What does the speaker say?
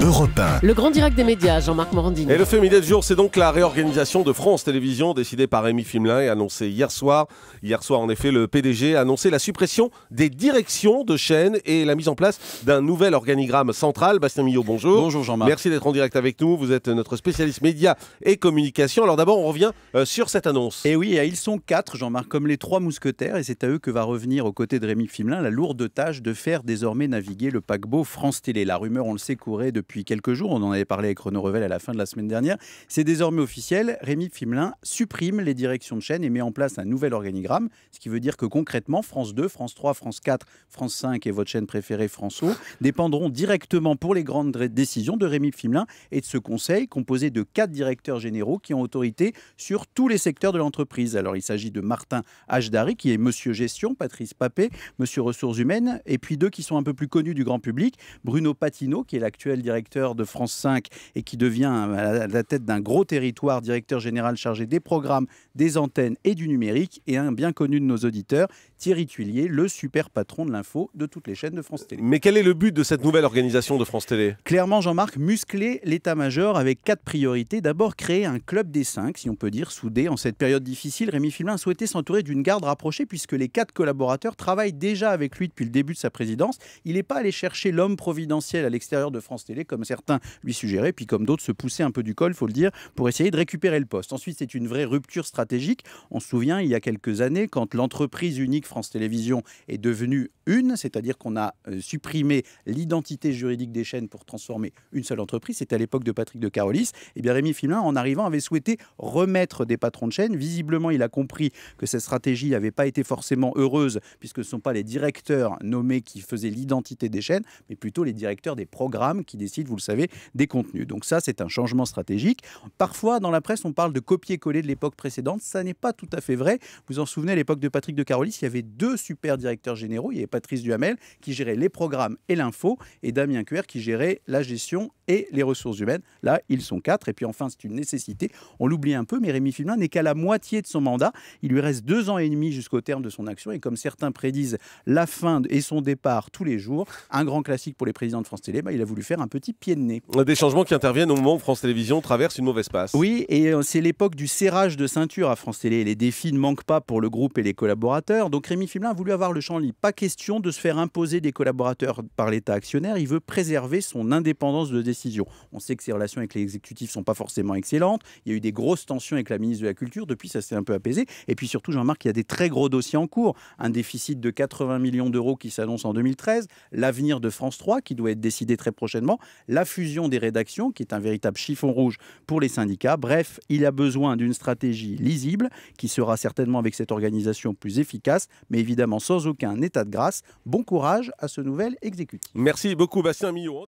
Europe 1. Le grand direct des médias, Jean-Marc Morandini. Et le fait midi du jour, c'est donc la réorganisation de France Télévisions décidée par Rémi Fimelin et annoncée hier soir. Hier soir, en effet, le PDG a annoncé la suppression des directions de chaînes et la mise en place d'un nouvel organigramme central. Bastien Millot, bonjour. Bonjour Jean-Marc. Merci d'être en direct avec nous. Vous êtes notre spécialiste médias et communication. Alors d'abord, on revient sur cette annonce. Et oui, ils sont 4, Jean-Marc, comme les 3 mousquetaires, et c'est à eux que va revenir aux côtés de Rémi Fimelin la lourde tâche de faire désormais naviguer le paquebot France Télé. La rumeur, on le sait, courait depuis quelques jours. On en avait parlé avec Renaud Revel à la fin de la semaine dernière. C'est désormais officiel. Rémi Fimelin supprime les directions de chaîne et met en place un nouvel organigramme, ce qui veut dire que concrètement, France 2, France 3, France 4, France 5 et votre chaîne préférée, France O, dépendront directement pour les grandes décisions de Rémi Fimelin et de ce conseil composé de 4 directeurs généraux qui ont autorité sur tous les secteurs de l'entreprise. Alors il s'agit de Martin Hajdari, qui est Monsieur Gestion, Patrice Papet, Monsieur Ressources Humaines, et puis 2 qui sont un peu plus connus du grand public, Bruno Patino, qui est l'actuel directeur de France 5 et qui devient à la tête d'un gros territoire, directeur général chargé des programmes, des antennes et du numérique, et un bien connu de nos auditeurs, Thierry Tuillier, le super patron de l'info de toutes les chaînes de France Télé. Mais quel est le but de cette nouvelle organisation de France Télé ? Clairement, Jean-Marc, muscler l'état-major avec 4 priorités. D'abord, créer un club des 5, si on peut dire, soudé. En cette période difficile, Rémi Fimelin souhaitait s'entourer d'une garde rapprochée puisque les 4 collaborateurs travaillent déjà avec lui depuis le début de sa présidence. Il n'est pas allé chercher l'homme providentiel à l'extérieur de France Télé, comme certains lui suggéraient, puis comme d'autres se poussaient un peu du col, il faut le dire, pour essayer de récupérer le poste. Ensuite, c'est une vraie rupture stratégique. On se souvient, il y a quelques années, quand l'entreprise unique France Télévisions est devenue une, c'est-à-dire qu'on a supprimé l'identité juridique des chaînes pour transformer une seule entreprise, c'était à l'époque de Patrick de Carolis, et bien Rémi Fimelin, en arrivant, avait souhaité remettre des patrons de chaîne. Visiblement, il a compris que cette stratégie n'avait pas été forcément heureuse, puisque ce ne sont pas les directeurs nommés qui faisaient l'identité des chaînes, mais plutôt les directeurs des programmes qui décident, vous le savez, des contenus. Donc ça, c'est un changement stratégique. Parfois, dans la presse, on parle de copier-coller de l'époque précédente. Ça n'est pas tout à fait vrai. Vous en souvenez, à l'époque de Patrick de Carolis, il y avait 2 super directeurs généraux. Il y avait Patrice Duhamel qui gérait les programmes et l'info, et Damien Cuer qui gérait la gestion et les ressources humaines. Là, ils sont 4. Et puis enfin, c'est une nécessité. On l'oublie un peu, mais Rémi Fimelin n'est qu'à la moitié de son mandat. Il lui reste 2 ans et demi jusqu'au terme de son action. Et comme certains prédisent la fin et son départ tous les jours, un grand classique pour les présidents de France Télé, il a voulu faire un petit pied de nez. Des changements qui interviennent au moment où France Télévisions traverse une mauvaise passe. Oui, et c'est l'époque du serrage de ceinture à France Télé. Les défis ne manquent pas pour le groupe et les collaborateurs. Donc Rémi Fimelin a voulu avoir le champ libre. Pas question de se faire imposer des collaborateurs par l'État actionnaire. Il veut préserver son indépendance de décision. On sait que ses relations avec les exécutifs ne sont pas forcément excellentes. Il y a eu des grosses tensions avec la ministre de la Culture. Depuis, ça s'est un peu apaisé. Et puis surtout, Jean-Marc, il y a des très gros dossiers en cours. Un déficit de 80 millions d'euros qui s'annonce en 2013. L'avenir de France 3 qui doit être décidé très prochainement. La fusion des rédactions qui est un véritable chiffon rouge pour les syndicats. Bref, il a besoin d'une stratégie lisible qui sera certainement avec cette organisation plus efficace, mais évidemment sans aucun état de grâce. Bon courage à ce nouvel exécutif. Merci beaucoup Bastien Millot.